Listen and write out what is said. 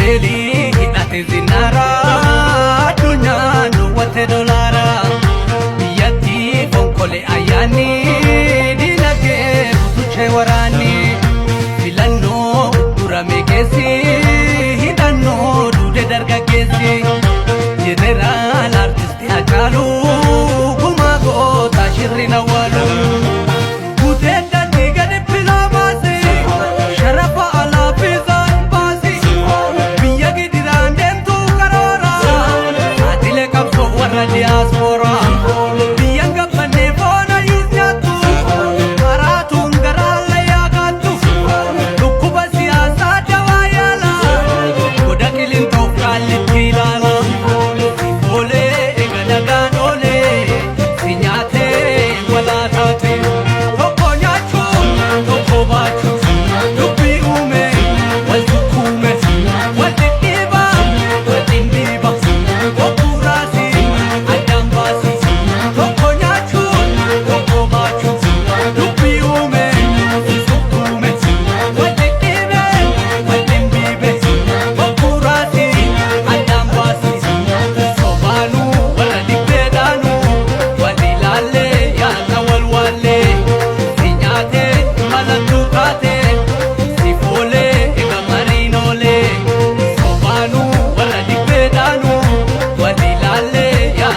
Israeli hidhate zinara addunyaa nuwwate dolaara biyyattii fonkolee ayyaanni dinagdee butuchee waraanni filannoo durame keessi hidhannoo duude dargaggeessi jeneraal artisti Hacaaluu gumaa goota shirri nawwaalu diaspora biyan gabbane bona yisnyatu maratun garalla yagatu dukkuba siyasa dawayala godakilin tofkalli kilala ole egadagan ole sinyate wala tate tokko nyachu tokko bachu dubbi ume wal tukume wal diba wal dimbiba Wali lalle ya